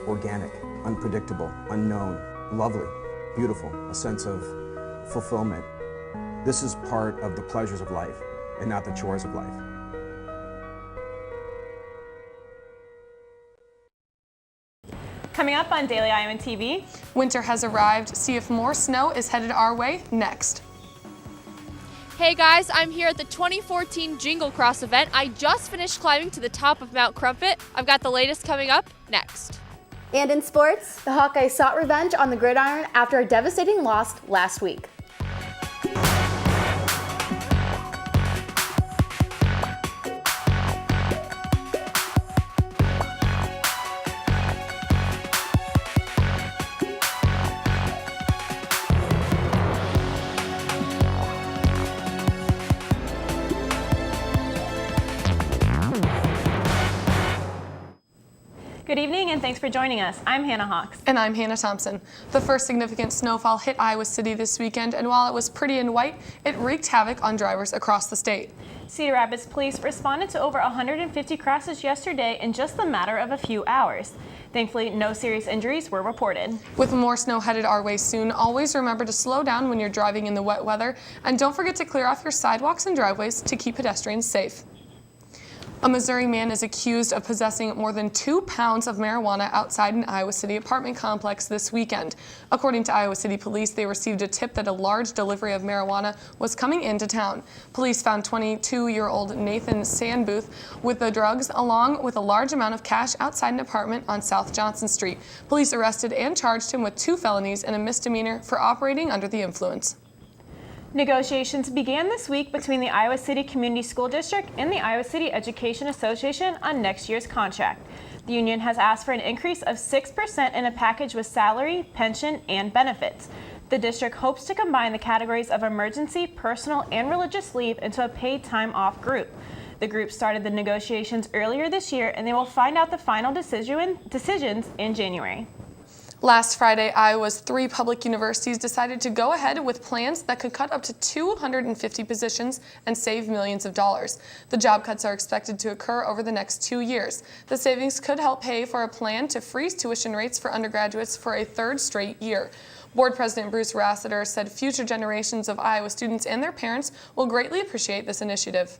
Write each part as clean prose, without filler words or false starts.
organic, unpredictable, unknown, lovely, beautiful, a sense of fulfillment. This is part of the pleasures of life and not the chores of life. Coming up on Daily Iowan TV. Winter has arrived. See if more snow is headed our way next. Hey guys, I'm here at the 2014 Jingle Cross event. I just finished climbing to the top of Mount Crumpet. I've got the latest coming up next. And in sports, the Hawkeyes sought revenge on the gridiron after a devastating loss last week. Good evening and thanks for joining us. I'm Hannah Hawks. And I'm Hannah Thomsen. The first significant snowfall hit Iowa City this weekend, and while it was pretty and white, it wreaked havoc on drivers across the state. Cedar Rapids police responded to over 150 crashes yesterday in just the matter of a few hours. Thankfully, no serious injuries were reported. With more snow headed our way soon, always remember to slow down when you're driving in the wet weather, and don't forget to clear off your sidewalks and driveways to keep pedestrians safe. A Missouri man is accused of possessing more than 2 pounds of marijuana outside an Iowa City apartment complex this weekend. According to Iowa City Police, they received a tip that a large delivery of marijuana was coming into town. Police found 22-year-old Nathan Sandbooth with the drugs, along with a large amount of cash outside an apartment on South Johnson Street. Police arrested and charged him with 2 felonies and a misdemeanor for operating under the influence. Negotiations began this week between the Iowa City Community School District and the Iowa City Education Association on next year's contract. The union has asked for an increase of 6% in a package with salary, pension, and benefits. The district hopes to combine the categories of emergency, personal, and religious leave into a paid time off group. The group started the negotiations earlier this year, and they will find out the final decisions in January. Last Friday, Iowa's 3 public universities decided to go ahead with plans that could cut up to 250 positions and save millions of dollars. The job cuts are expected to occur over the next 2 years. The savings could help pay for a plan to freeze tuition rates for undergraduates for a 3rd straight year. Board President Bruce Rossiter said future generations of Iowa students and their parents will greatly appreciate this initiative.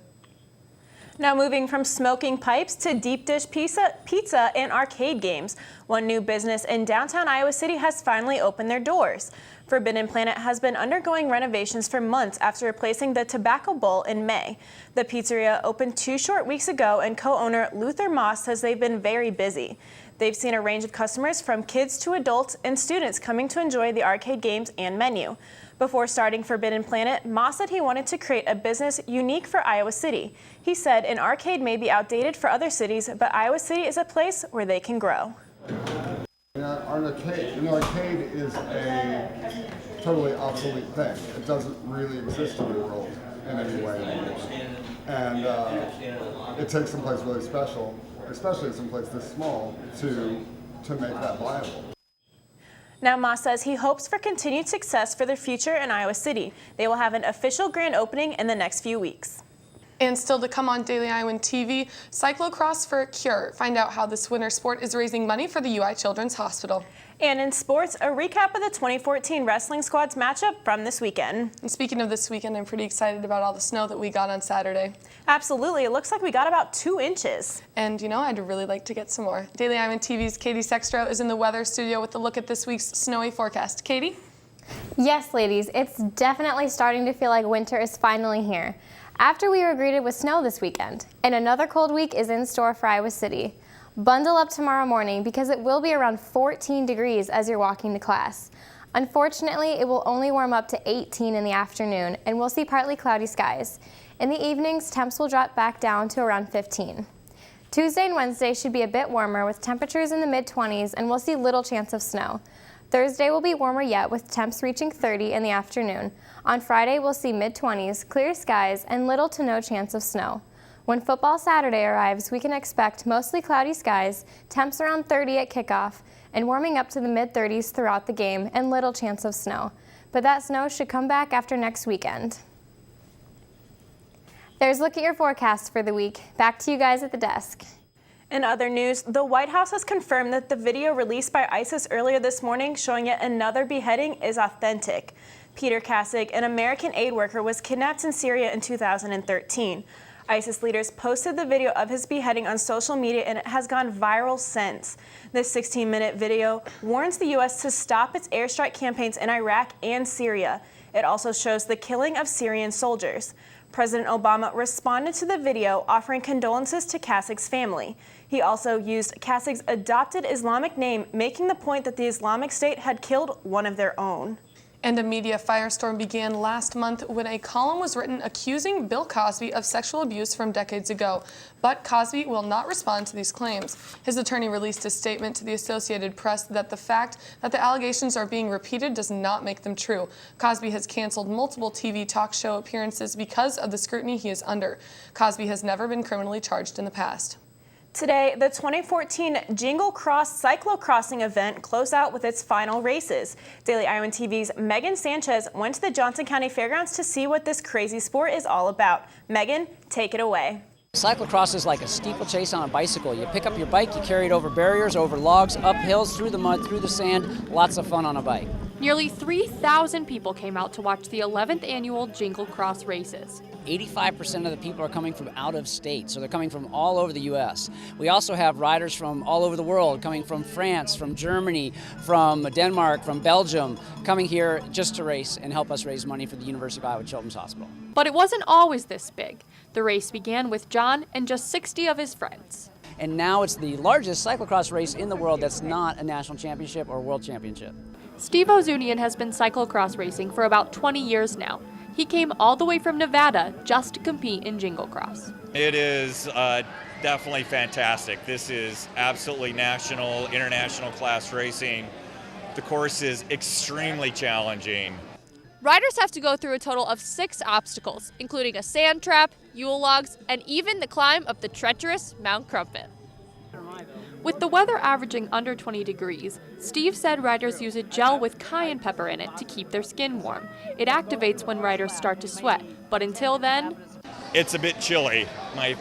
Now moving from smoking pipes to deep dish pizza and arcade games. One new business in downtown Iowa City has finally opened their doors. Forbidden Planet has been undergoing renovations for months after replacing the Tobacco Bowl in May. The pizzeria opened 2 short weeks ago, and co-owner Luther Moss says they've been very busy. They've seen a range of customers from kids to adults and students coming to enjoy the arcade games and menu. Before starting Forbidden Planet, Moss said he wanted to create a business unique for Iowa City. He said an arcade may be outdated for other cities, but Iowa City is a place where they can grow. An arcade is a totally obsolete thing. It doesn't really exist in the world in any way anymore. And it takes someplace really special, especially someplace this small, to make that viable. Now, Moss says he hopes for continued success for their future in Iowa City. They will have an official grand opening in the next few weeks. And still to come on Daily Iowan TV, Cyclocross for a Cure. Find out how this winter sport is raising money for the UI Children's Hospital. And in sports, a recap of the 2014 Wrestling Squads matchup from this weekend. And speaking of this weekend, I'm pretty excited about all the snow that we got on Saturday. Absolutely. It looks like we got about 2 inches. And you know, I'd really like to get some more. Daily Iowan TV's Katie Sextro is in the weather studio with a look at this week's snowy forecast. Katie? Yes, ladies, it's definitely starting to feel like winter is finally here. After we were greeted with snow this weekend, and another cold week is in store for Iowa City. Bundle up tomorrow morning because it will be around 14 degrees as you're walking to class. Unfortunately, it will only warm up to 18 in the afternoon, and we'll see partly cloudy skies. In the evenings, temps will drop back down to around 15. Tuesday and Wednesday should be a bit warmer with temperatures in the mid-20s, and we'll see little chance of snow. Thursday will be warmer yet with temps reaching 30 in the afternoon. On Friday, we'll see mid-20s, clear skies, and little to no chance of snow. When football Saturday arrives, we can expect mostly cloudy skies, temps around 30 at kickoff, and warming up to the mid-30s throughout the game, and little chance of snow. But that snow should come back after next weekend. There's a look at your forecast for the week. Back to you guys at the desk. In other news, the White House has confirmed that the video released by ISIS earlier this morning showing yet another beheading is authentic. Peter Kasich, an American aid worker, was kidnapped in Syria in 2013. ISIS leaders posted the video of his beheading on social media, and it has gone viral since. This 16-minute video warns the U.S. to stop its airstrike campaigns in Iraq and Syria. It also shows the killing of Syrian soldiers. President Obama responded to the video, offering condolences to Kasich's family. He also used Kasich's adopted Islamic name, making the point that the Islamic State had killed one of their own. And a media firestorm began last month when a column was written accusing Bill Cosby of sexual abuse from decades ago. But Cosby will not respond to these claims. His attorney released a statement to the Associated Press that the fact that the allegations are being repeated does not make them true. Cosby has canceled multiple TV talk show appearances because of the scrutiny he is under. Cosby has never been criminally charged in the past. Today, the 2014 Jingle Cross cyclocrossing event closed out with its final races. Daily Iowan TV's Megan Sanchez went to the Johnson County Fairgrounds to see what this crazy sport is all about. Megan, take it away. Cyclocross is like a steeplechase on a bicycle. You pick up your bike, you carry it over barriers, over logs, up hills, through the mud, through the sand. Lots of fun on a bike. Nearly 3,000 people came out to watch the 11th annual Jingle Cross races. 85% of the people are coming from out of state, so they're coming from all over the U.S. We also have riders from all over the world, coming from France, from Germany, from Denmark, from Belgium, coming here just to race and help us raise money for the University of Iowa Children's Hospital. But it wasn't always this big. The race began with John and just 60 of his friends. And now it's the largest cyclocross race in the world that's not a national championship or world championship. Steve Ouzounian has been cyclocross racing for about 20 years now. He came all the way from Nevada just to compete in Jingle Cross. It is definitely fantastic. This is absolutely national, international class racing. The course is extremely challenging. Riders have to go through a total of 6 obstacles, including a sand trap, Yule logs, and even the climb up the treacherous Mount Crumpit. With the weather averaging under 20 degrees, Steve said riders use a gel with cayenne pepper in it to keep their skin warm. It activates when riders start to sweat, but until then... It's a bit chilly. My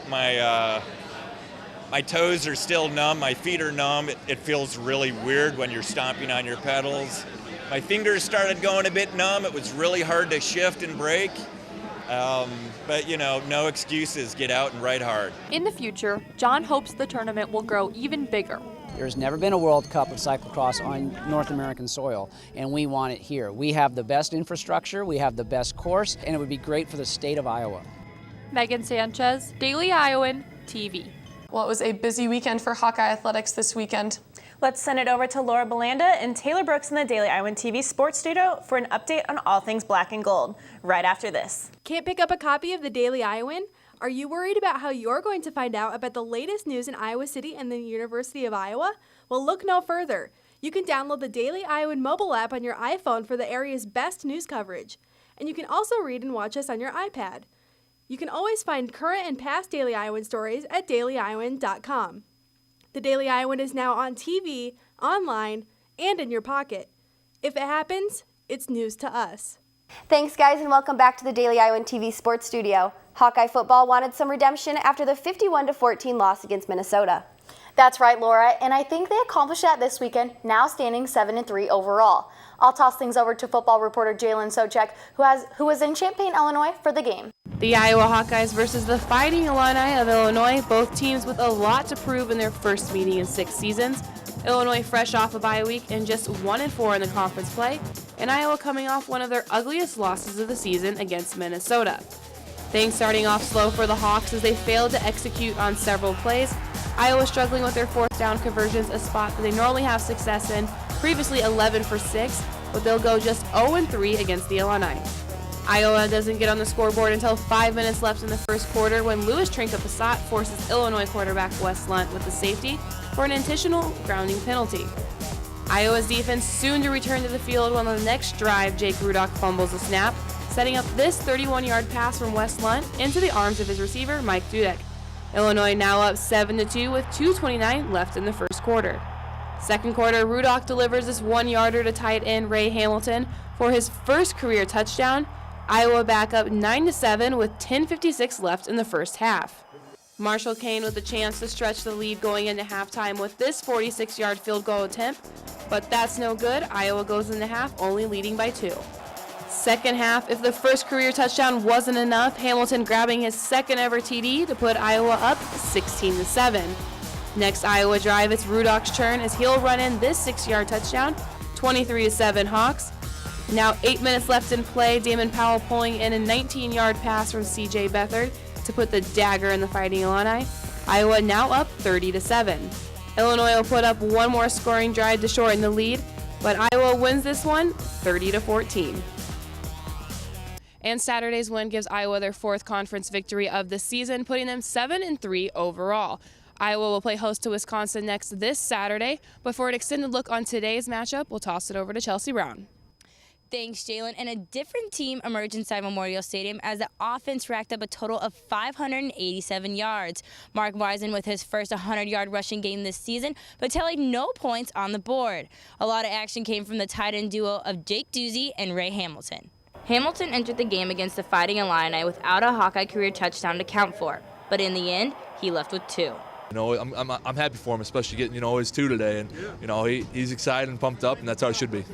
toes are still numb, my feet are numb. It feels really weird when you're stomping on your pedals. My fingers started going a bit numb. It was really hard to shift and brake. But, you know, no excuses. Get out and ride hard. In the future, John hopes the tournament will grow even bigger. There's never been a World Cup of cyclocross on North American soil, and we want it here. We have the best infrastructure, we have the best course, and it would be great for the state of Iowa. Megan Sanchez, Daily Iowan TV. Well, it was a busy weekend for Hawkeye Athletics this weekend. Let's send it over to Laura Belanda and Taylor Brooks in the Daily Iowan TV Sports Studio for an update on all things black and gold, right after this. Can't pick up a copy of the Daily Iowan? Are you worried about how you're going to find out about the latest news in Iowa City and the University of Iowa? Well, look no further. You can download the Daily Iowan mobile app on your iPhone for the area's best news coverage. And you can also read and watch us on your iPad. You can always find current and past Daily Iowan stories at dailyiowan.com. The Daily Iowan is now on TV, online, and in your pocket. If it happens, it's news to us. Thanks, guys, and welcome back to the Daily Iowan TV Sports Studio. Hawkeye football wanted some redemption after the 51-14 loss against Minnesota. That's right, Laura, and I think they accomplished that this weekend, now standing 7-3 overall. I'll toss things over to football reporter Jalen Socek, who was in Champaign, Illinois for the game. The Iowa Hawkeyes versus the Fighting Illini of Illinois, both teams with a lot to prove in their first meeting in 6 seasons. Illinois fresh off a bye week and just 1-4 in the conference play, and Iowa coming off one of their ugliest losses of the season against Minnesota. Things starting off slow for the Hawks as they failed to execute on several plays. Iowa struggling with their 4th down conversions, a spot that they normally have success in, previously 11 for 6, but they'll go just 0-3 against the Illini. Iowa doesn't get on the scoreboard until 5 minutes left in the first quarter when Louis Trinka-Passat forces Illinois quarterback Wes Lunt with the safety for an intentional grounding penalty. Iowa's defense soon to return to the field when on the next drive Jake Rudock fumbles the snap, setting up this 31-yard pass from Wes Lunt into the arms of his receiver Mike Dudek. Illinois now up 7-2 with 2:29 left in the first quarter. Second quarter, Rudock delivers this 1-yarder to tight end Ray Hamilton for his first career touchdown. Iowa back up 9-7 with 10:56 left in the first half. Marshall Kane with a chance to stretch the lead going into halftime with this 46-yard field goal attempt, but that's no good. Iowa goes into half only leading by 2. Second half, if the first career touchdown wasn't enough, Hamilton grabbing his second ever TD to put Iowa up 16-7. Next Iowa drive, it's Rudolph's turn as he'll run in this 6-yard touchdown, 23-7 Hawks. Now 8 minutes left in play, Damon Powell pulling in a 19-yard pass from CJ Beathard to put the dagger in the Fighting Illini. Iowa now up 30-7. Illinois will put up one more scoring drive to shorten the lead, but Iowa wins this one 30-14. And Saturday's win gives Iowa their 4th conference victory of the season, putting them 7-3 overall. Iowa will play host to Wisconsin next this Saturday, but for an extended look on today's matchup, we'll toss it over to Chelsie Brown. Thanks, Jalen. And a different team emerged inside Memorial Stadium as the offense racked up a total of 587 yards. Mark Wisen with his first 100-yard rushing game this season, but tallied no points on the board. A lot of action came from the tight end duo of Jake Duzey and Ray Hamilton. Hamilton entered the game against the Fighting Illini without a Hawkeye career touchdown to count for, but in the end, he left with 2. You know, I'm happy for him, especially getting, his 2 today, and he's excited and pumped up, and that's how it should be.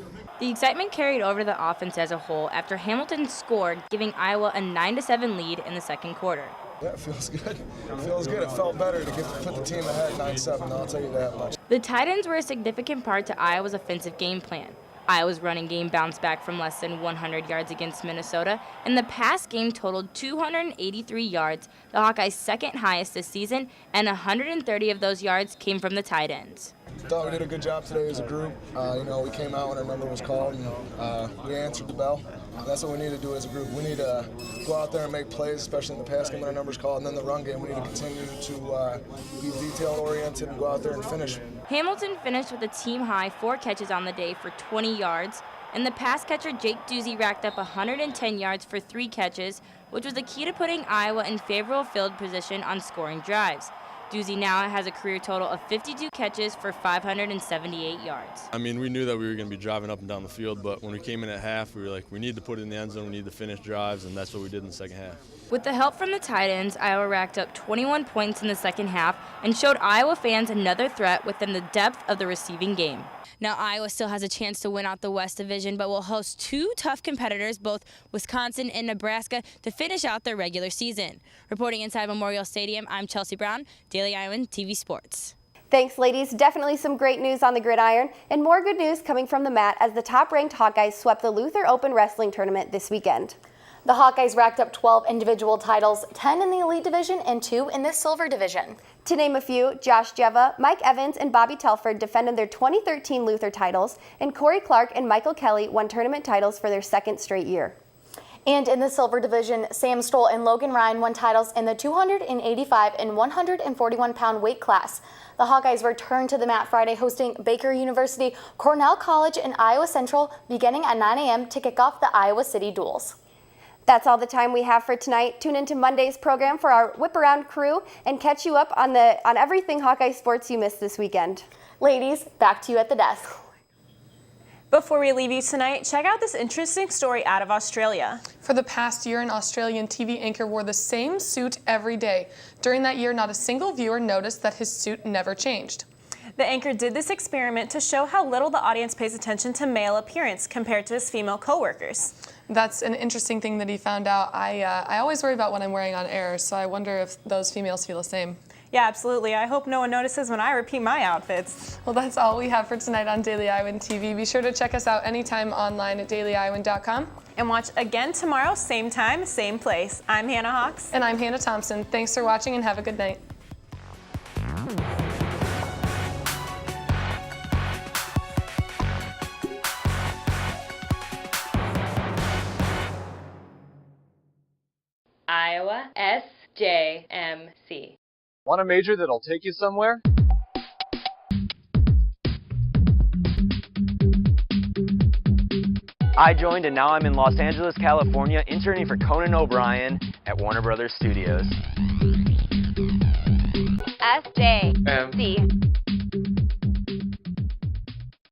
The excitement carried over to the offense as a whole after Hamilton scored, giving Iowa a 9-7 lead in the second quarter. Yeah, it feels good. It feels good. It felt better to put the team ahead 9-7. I'll tell you that much. The tight ends were a significant part to Iowa's offensive game plan. Iowa's running game bounced back from less than 100 yards against Minnesota, and the pass game totaled 283 yards, the Hawkeyes' second highest this season, and 130 of those yards came from the tight ends. Thought we did a good job today as a group. We came out when our number was called, and we answered the bell. That's what we need to do as a group. We need to go out there and make plays, especially in the pass game when our number's called, and then the run game. We need to continue to be detail-oriented and go out there and finish. Hamilton finished with a team-high 4 catches on the day for 20 yards, and the pass catcher Jake Duzey racked up 110 yards for 3 catches, which was the key to putting Iowa in favorable field position on scoring drives. Duzey now has a career total of 52 catches for 578 yards. I mean, we knew that we were going to be driving up and down the field, but when we came in at half, we were like, we need to put it in the end zone, we need to finish drives, and that's what we did in the second half. With the help from the tight ends, Iowa racked up 21 points in the second half and showed Iowa fans another threat within the depth of the receiving game. Now, Iowa still has a chance to win out the West Division, but will host 2 tough competitors, both Wisconsin and Nebraska, to finish out their regular season. Reporting inside Memorial Stadium, I'm Chelsie Brown, Daily Iowan TV Sports. Thanks, ladies. Definitely some great news on the gridiron, and more good news coming from the mat as the top-ranked Hawkeyes swept the Luther Open Wrestling Tournament this weekend. The Hawkeyes racked up 12 individual titles, 10 in the Elite Division and 2 in the Silver Division. To name a few, Josh Jeva, Mike Evans, and Bobby Telford defended their 2013 Luther titles, and Corey Clark and Michael Kelly won tournament titles for their 2nd straight year. And in the Silver Division, Sam Stoll and Logan Ryan won titles in the 285 and 141-pound weight class. The Hawkeyes returned to the mat Friday, hosting Baker University, Cornell College, and Iowa Central, beginning at 9 a.m. to kick off the Iowa City Duels. That's all the time we have for tonight. Tune into Monday's program for our Whip Around crew and catch you up on everything Hawkeye sports you missed this weekend. Ladies, back to you at the desk. Before we leave you tonight, check out this interesting story out of Australia. For the past year, an Australian TV anchor wore the same suit every day. During that year, not a single viewer noticed that his suit never changed. The anchor did this experiment to show how little the audience pays attention to male appearance compared to his female co-workers. That's an interesting thing that he found out. I always worry about what I'm wearing on air, so I wonder if those females feel the same. Yeah, absolutely. I hope no one notices when I repeat my outfits. Well, that's all we have for tonight on Daily Iowan TV. Be sure to check us out anytime online at dailyiowan.com. And watch again tomorrow, same time, same place. I'm Hannah Hawks. And I'm Hannah Thomsen. Thanks for watching and have a good night. Iowa SJMC. Want a major that'll take you somewhere? I joined and now I'm in Los Angeles, California, interning for Conan O'Brien at Warner Brothers Studios. SJMC.